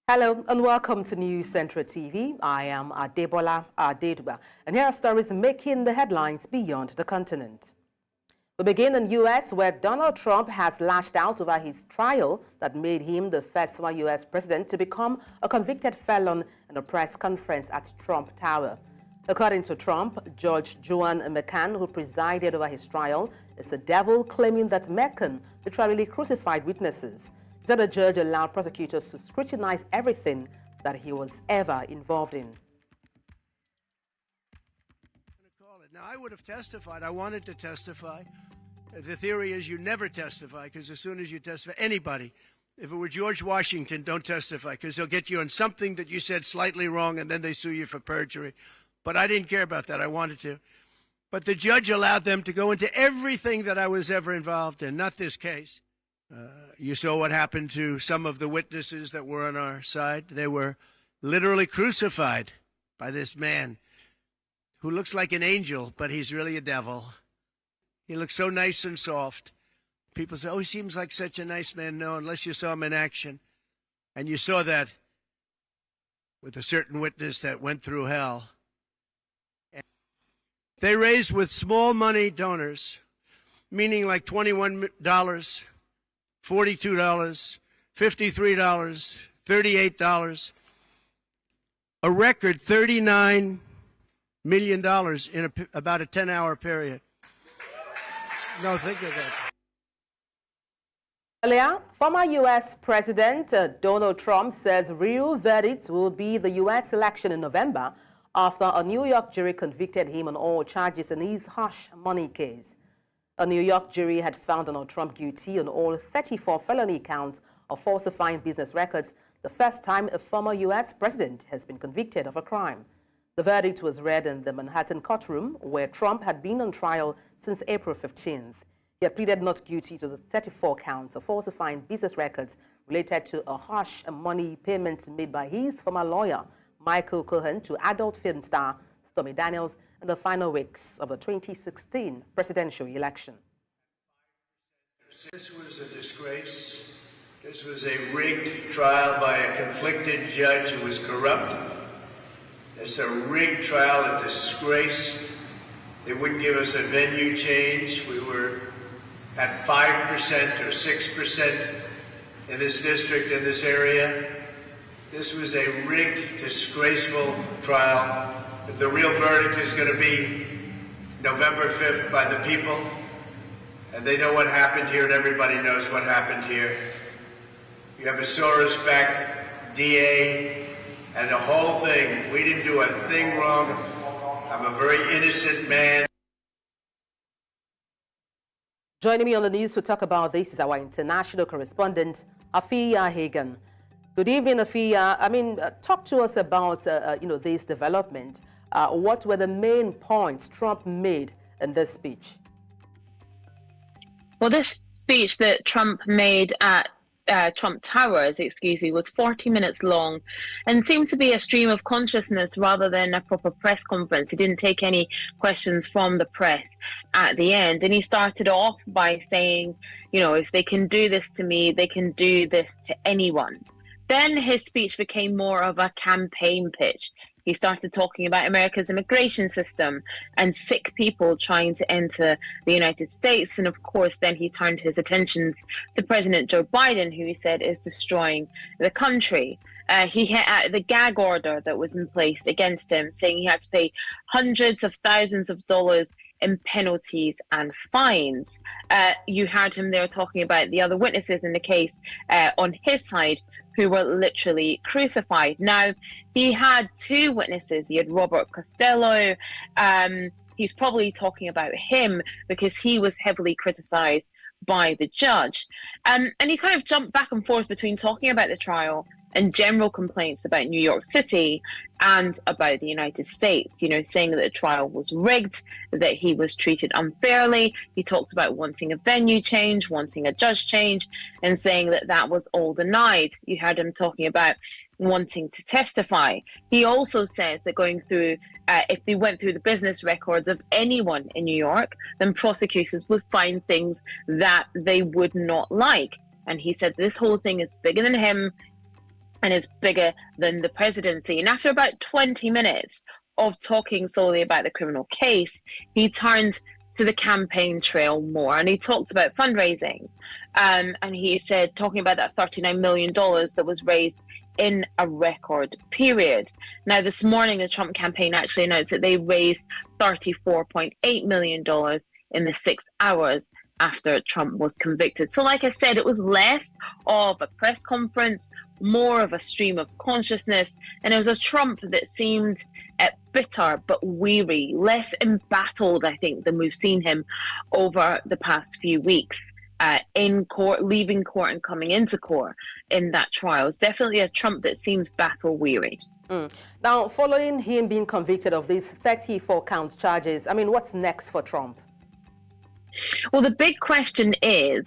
Hello and welcome to News Central TV. I am Adebola Adeduba, and here are stories making the headlines beyond the continent. We begin in the U.S., where Donald Trump has lashed out over his trial that made him the first former U.S. president to become a convicted felon in a press conference at Trump Tower. According to Trump, Judge Joan McCann, who presided over his trial, is a devil claiming that McCann literally crucified witnesses. He said the judge allowed prosecutors to scrutinize everything that he was ever involved in. Now, I would have testified. I wanted to testify. The theory is you never testify, because as soon as you testify, anybody, if it were George Washington, don't testify, because they'll get you on something that you said slightly wrong, and then they sue you for perjury. But I didn't care about that. I wanted to. But the judge allowed them to go into everything that I was ever involved in, not this case. You saw what happened to some of the witnesses that were on our side. They were literally crucified by this man who looks like an angel, but he's really a devil. He looks so nice and soft. People say, oh, he seems like such a nice man. No, unless you saw him in action. And you saw that with a certain witness that went through hell. And they raised with small money donors, meaning like $21, $42, $53, $38, a record $39 million in about a 10-hour period. No, think of that. Earlier, former U.S. President Donald Trump says real verdicts will be the U.S. election in November after a New York jury convicted him on all charges in his hush money case. A New York jury had found Donald Trump guilty on all 34 felony counts of falsifying business records, the first time a former U.S. president has been convicted of a crime. The verdict was read in the Manhattan courtroom, where Trump had been on trial since April 15th. He had pleaded not guilty to the 34 counts of falsifying business records related to a hush money payment made by his former lawyer, Michael Cohen, to adult film star Stormy Daniels in the final weeks of the 2016 presidential election. This was a disgrace. This was a rigged trial by a conflicted judge who was corrupt. It's a rigged trial, a disgrace. They wouldn't give us a venue change. We were at 5% or 6% in this district, in this area. This was a rigged, disgraceful trial. The real verdict is going to be November 5th by the people. And they know what happened here, and everybody knows what happened here. You have a Soros-backed DA and the whole thing. We didn't do a thing wrong. I'm a very innocent man. Joining me on the news to talk about this is our international correspondent, Afia Hagan. Good evening, Afia. Talk to us about this development. What were the main points Trump made in this speech? Well, this speech that Trump made at Trump Towers, was 40 minutes long and seemed to be a stream of consciousness rather than a proper press conference. He didn't take any questions from the press at the end. And he started off by saying, if they can do this to me, they can do this to anyone. Then his speech became more of a campaign pitch. He started talking about America's immigration system and sick people trying to enter the United States. And of course, then he turned his attentions to President Joe Biden, who he said is destroying the country. He had the gag order that was in place against him, saying he had to pay hundreds of thousands of dollars in penalties and fines. You heard him there talking about the other witnesses in the case on his side who were literally crucified. Now, he had two witnesses. He had Robert Costello. He's probably talking about him because he was heavily criticized by the judge. And he kind of jumped back and forth between talking about the trial and general complaints about New York City and about the United States, saying that the trial was rigged, that he was treated unfairly. He talked about wanting a venue change, wanting a judge change, and saying that that was all denied. You heard him talking about wanting to testify. He also says that going through, if they went through the business records of anyone in New York, then prosecutors would find things that they would not like. And he said this whole thing is bigger than him. and it's bigger than the presidency. And after about 20 minutes of talking solely about the criminal case, he turned to the campaign trail more, and he talked about fundraising. And he said, talking about that $39 million that was raised in a record period. Now, this morning, the Trump campaign actually announced that they raised $34.8 million in the 6 hours after Trump was convicted. So like I said, it was less of a press conference, more of a stream of consciousness, and it was a Trump that seemed bitter but weary, less embattled, I think, than we've seen him over the past few weeks. In court, leaving court and coming into court in that trial. It's definitely a Trump that seems battle weary. Now, following him being convicted of these 34 count charges, I mean, what's next for Trump? Well, the big question is,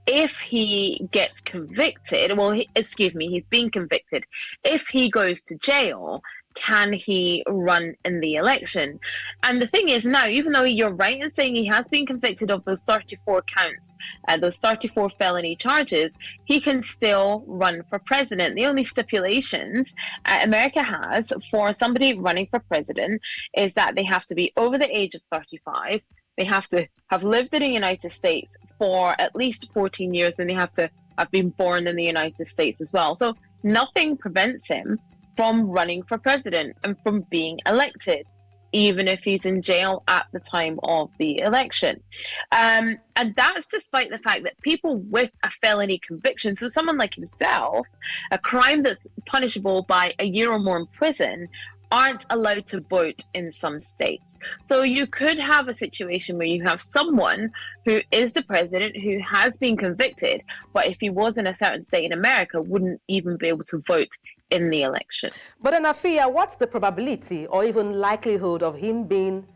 if he gets convicted, he's being convicted. If he goes to jail, can he run in the election? And the thing is now, even though you're right in saying he has been convicted of those 34 counts, those 34 felony charges, he can still run for president. The only stipulations America has for somebody running for president is that they have to be over the age of 35, they have to have lived in the United States for at least 14 years, and they have to have been born in the United States as well. So nothing prevents him from running for president and from being elected, even if he's in jail at the time of the election. And that's despite the fact that people with a felony conviction, so someone like himself, a crime that's punishable by a year or more in prison, aren't allowed to vote in some states. So you could have a situation where you have someone who is the president who has been convicted, but if he was in a certain state in America, wouldn't even be able to vote in the election. But Afia, what's the probability or even likelihood of him being,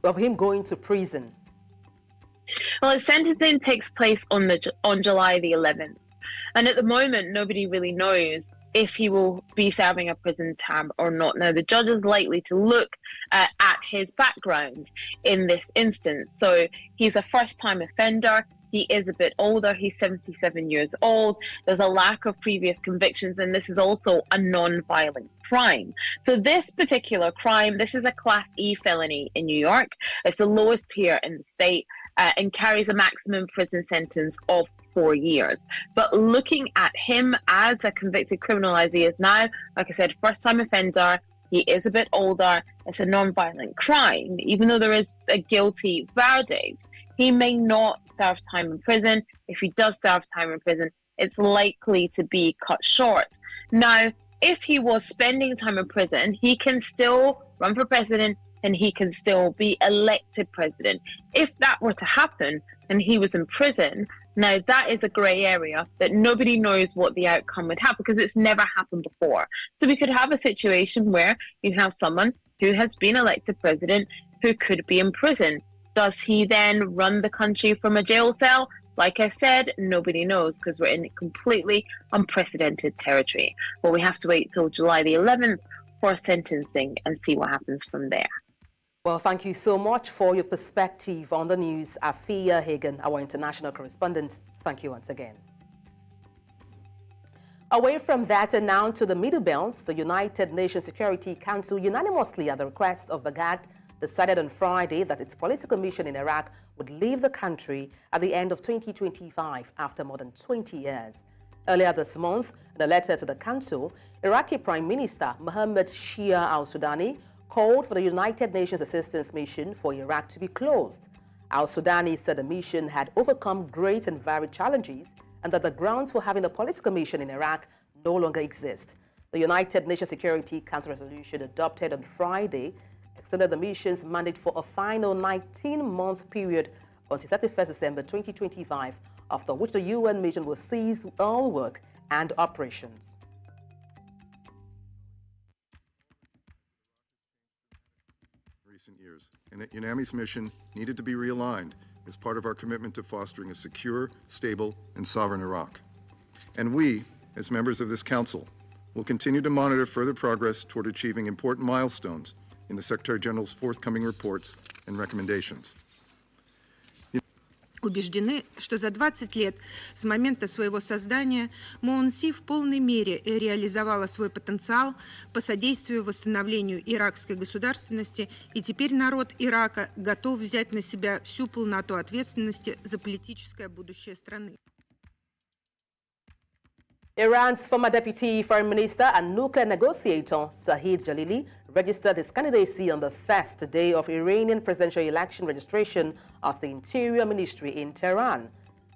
of him going to prison? Well, his sentencing takes place on July the 11th. And at the moment, nobody really knows if he will be serving a prison term or not. Now, the judge is likely to look at his background in this instance. So he's a first-time offender. He is a bit older. He's 77 years old. There's a lack of previous convictions, and this is also a non-violent crime. So this particular crime, this is a Class E felony in New York. It's the lowest tier in the state and carries a maximum prison sentence of 4 years. But looking at him as a convicted criminal as he is now, like I said, first-time offender, he is a bit older, it's a non-violent crime. Even though there is a guilty verdict, he may not serve time in prison. If he does serve time in prison, it's likely to be cut short. Now, if he was spending time in prison, he can still run for president and he can still be elected president. If that were to happen and he was in prison, now that is a grey area that nobody knows what the outcome would have because it's never happened before. So we could have a situation where you have someone who has been elected president who could be in prison. Does he then run the country from a jail cell? Like I said, nobody knows because we're in completely unprecedented territory. But we have to wait till July the 11th for sentencing and see what happens from there. Well, thank you so much for your perspective on the news. Afia Hagan, our international correspondent. Thank you once again. Away from that, and now to the Middle Belt, the United Nations Security Council unanimously, at the request of Baghdad, decided on Friday that its political mission in Iraq would leave the country at the end of 2025 after more than 20 years. Earlier this month, in a letter to the Council, Iraqi Prime Minister Mohammed Shia al-Sudani called for the United Nations Assistance Mission for Iraq to be closed. Al-Sudani said the mission had overcome great and varied challenges and that the grounds for having a political mission in Iraq no longer exist. The United Nations Security Council resolution adopted on Friday extended the mission's mandate for a final 19-month period until 31st December 2025, after which the UN mission will cease all work and operations. Recent years, and that UNAMI's mission needed to be realigned as part of our commitment to fostering a secure, stable, and sovereign Iraq. And we, as members of this Council, will continue to monitor further progress toward achieving important milestones in the Secretary General's forthcoming reports and recommendations. убеждены, что за 20 лет с момента своего создания МОНСИ в полной мере реализовала свой потенциал по содействию восстановлению иракской государственности, и теперь народ Ирака готов взять на себя всю полноту ответственности за политическое будущее страны. Iran's former deputy foreign minister and nuclear negotiator Zahid Jalili registered his candidacy on the first day of Iranian presidential election registration as the Interior Ministry in Tehran.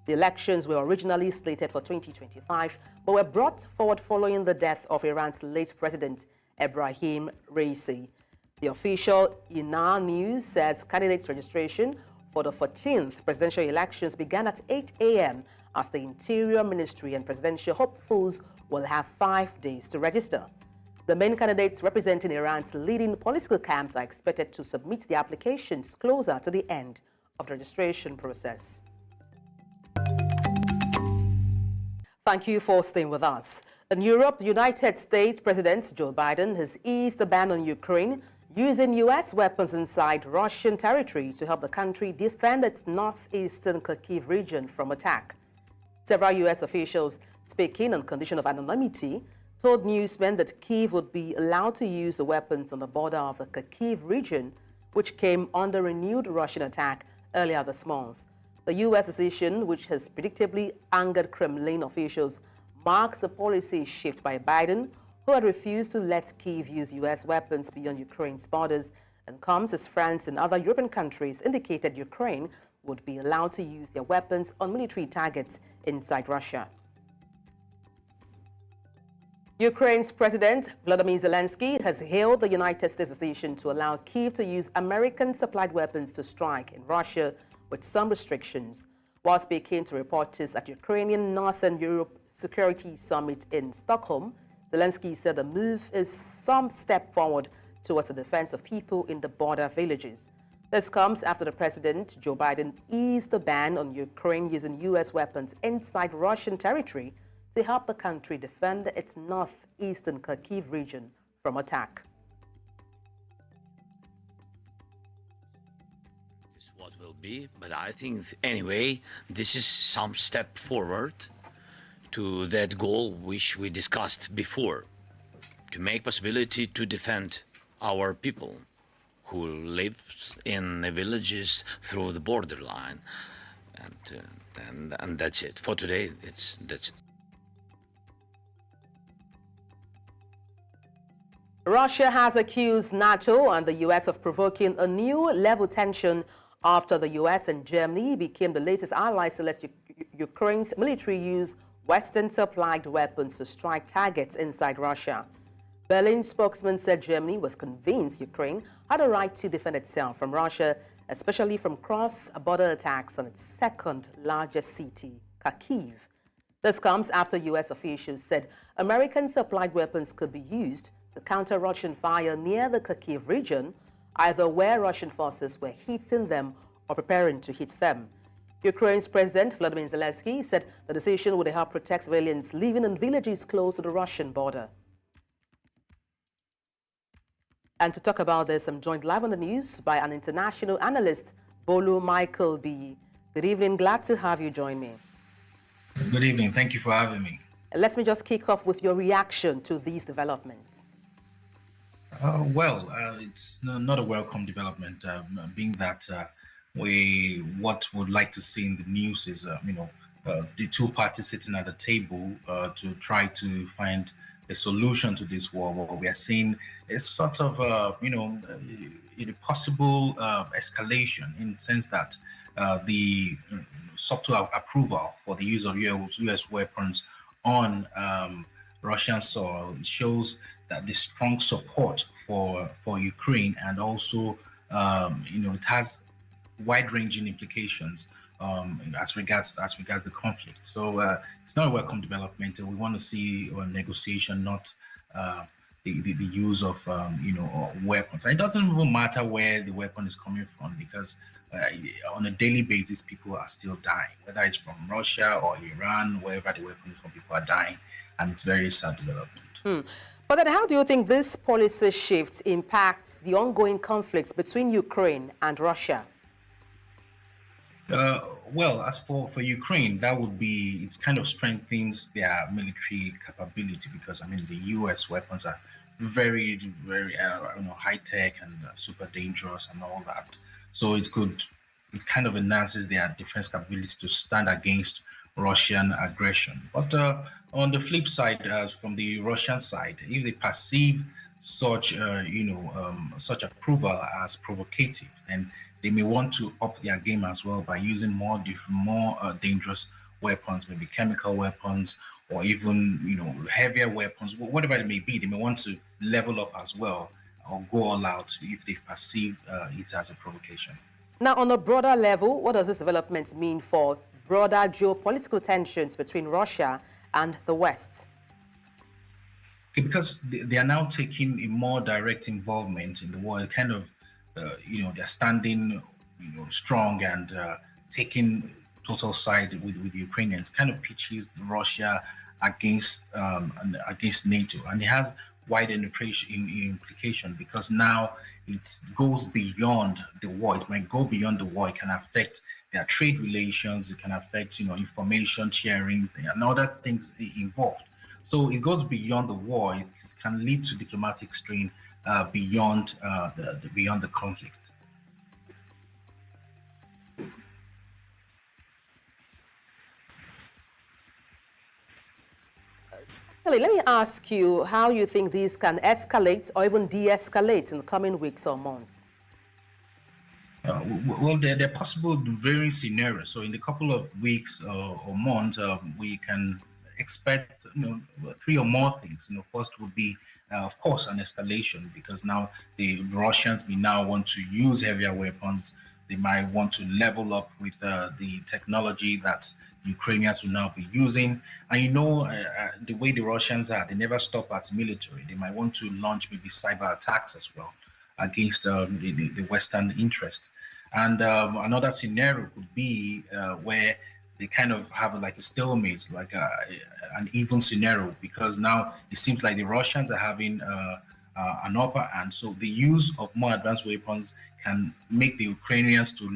The elections were originally slated for 2025, but were brought forward following the death of Iran's late president, Ebrahim Raisi. The official INA News says candidates' registration for the 14th presidential elections began at 8 a.m. as the Interior Ministry and presidential hopefuls will have 5 days to register. The main candidates representing Iran's leading political camps are expected to submit their applications closer to the end of the registration process. Thank you for staying with us. In Europe, the United States President Joe Biden has eased the ban on Ukraine using U.S. weapons inside Russian territory to help the country defend its northeastern Kharkiv region from attack. Several U.S. officials speaking on condition of anonymity told newsmen that Kyiv would be allowed to use the weapons on the border of the Kharkiv region, which came under renewed Russian attack earlier this month. The U.S. decision, which has predictably angered Kremlin officials, marks a policy shift by Biden, who had refused to let Kyiv use U.S. weapons beyond Ukraine's borders, and comes as France and other European countries indicated Ukraine would be allowed to use their weapons on military targets inside Russia. Ukraine's President Volodymyr Zelensky has hailed the United States decision to allow Kyiv to use American-supplied weapons to strike in Russia with some restrictions. While speaking to reporters at Ukrainian Northern Europe Security Summit in Stockholm, Zelensky said the move is some step forward towards the defense of people in the border villages. This comes after the President, Joe Biden, eased the ban on Ukraine using U.S. weapons inside Russian territory to help the country defend its northeastern Kharkiv region from attack. This is what will be, but I think anyway, this is some step forward to that goal which we discussed before, to make possibility to defend our people who live in the villages through the borderline, and that's it for today. That's it. Russia has accused NATO and the U.S. of provoking a new level tension after the U.S. and Germany became the latest allies to let Ukraine's military use Western-supplied weapons to strike targets inside Russia. Berlin spokesman said Germany was convinced Ukraine had a right to defend itself from Russia, especially from cross-border attacks on its second-largest city, Kharkiv. This comes after U.S. officials said American-supplied weapons could be used to counter Russian fire near the Kharkiv region, either where Russian forces were hitting them or preparing to hit them. Ukraine's President Volodymyr Zelensky said the decision would help protect civilians living in villages close to the Russian border. And to talk about this, I'm joined live on the news by an international analyst, Bolu Michael B. Good evening. Glad to have you join me. Good evening. Thank you for having me. Let me just kick off with your reaction to these developments. It's not a welcome development, being that what we'd like to see in the news is, the two parties sitting at the table to try to find a solution to this war. What we are seeing is sort of, a possible escalation in the sense that the subtle approval for the use of U.S. weapons on Russian soil shows that the strong support for Ukraine, and also, it has wide-ranging implications as regards the conflict. So it's not a welcome development. We want to see a negotiation, not the use of weapons. And it doesn't even matter where the weapon is coming from, because on a daily basis, people are still dying, whether it's from Russia or Iran, wherever the weapon is from, people are dying, and it's very sad development. But then how do you think this policy shift impacts the ongoing conflicts between Ukraine and Russia? Well, as for Ukraine, that would be, it kind of strengthens their military capability because, I mean, the US weapons are very, very, high tech and super dangerous and all that. So it kind of enhances their defense capability to stand against Russian aggression. But on the flip side, from the Russian side, if they perceive such, such approval as provocative, and they may want to up their game as well by using more dangerous weapons, maybe chemical weapons, or even heavier weapons, whatever it may be. They may want to level up as well, or go all out if they perceive it as a provocation. Now, on a broader level, what does this development mean for broader geopolitical tensions between Russia and the West? Because they are now taking a more direct involvement in the war, kind of, they're standing, strong and taking total side with the Ukrainians, kind of pitches Russia against NATO, and it has wider implication because now it goes beyond the war. It might go beyond the war. It can affect their trade relations. It can affect information sharing and other things involved. So it goes beyond the war. It can lead to diplomatic strain beyond the conflict. Let me ask you how you think these can escalate or even de-escalate in the coming weeks or months. Well, there are possible varying scenarios. So in a couple of weeks or months, we can expect 3 or more things. First would be, of course, an escalation, because now the Russians may now want to use heavier weapons. They might want to level up with the technology that Ukrainians will now be using. And the way the Russians are, they never stop at military. They might want to launch maybe cyber attacks as well against the Western interest. And another scenario could be where they kind of have like a stalemate, like an even scenario, because now it seems like the Russians are having an upper hand. So the use of more advanced weapons can make the Ukrainians to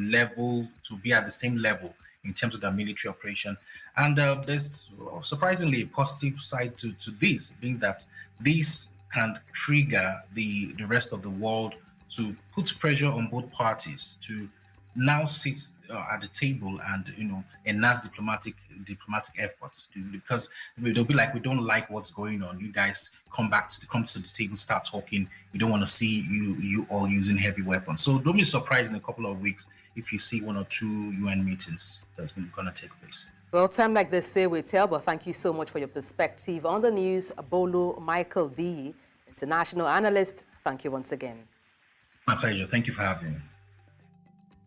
be at the same level in terms of their military operation. And there's surprisingly a positive side to this, being that this can trigger the rest of the world to put pressure on both parties to now sit at the table and enhance diplomatic efforts, because they'll be like, we don't like what's going on. You guys come to the table, start talking. We don't want to see you all using heavy weapons. So don't be surprised in a couple of weeks if you see 1 or 2 UN meetings that's going to take place. Well, time like this, say we tell, but thank you so much for your perspective on the news. Bolu Michael B., international analyst, thank you once again. My pleasure. Thank you for having me.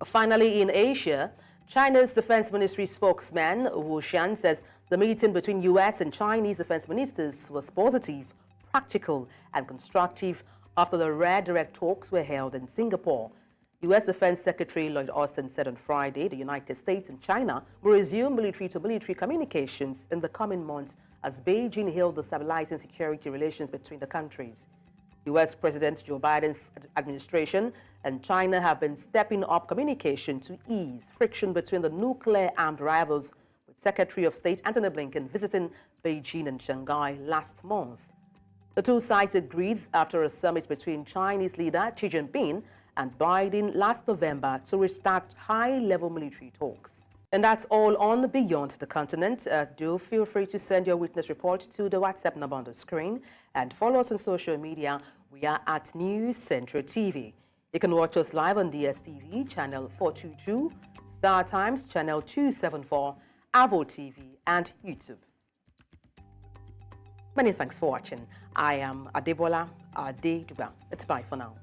Finally, in Asia, China's Defense Ministry spokesman Wu Xian says the meeting between U.S. and Chinese defense ministers was positive, practical, and constructive after the rare direct talks were held in Singapore. U.S. Defense Secretary Lloyd Austin said on Friday the United States and China will resume military-to-military communications in the coming months as Beijing hailed the stabilizing security relations between the countries. U.S. President Joe Biden's administration and China have been stepping up communication to ease friction between the nuclear-armed rivals, with Secretary of State Antony Blinken visiting Beijing and Shanghai last month. The two sides agreed after a summit between Chinese leader Xi Jinping and Biden last November to restart high-level military talks. And that's all on Beyond the Continent. Do feel free to send your witness report to the WhatsApp number on the screen and follow us on social media. We are at News Central TV. You can watch us live on DSTV, channel 422, Star Times, channel 274, Avo TV, and YouTube. Many thanks for watching. I am Adebola Adeduba. It's bye for now.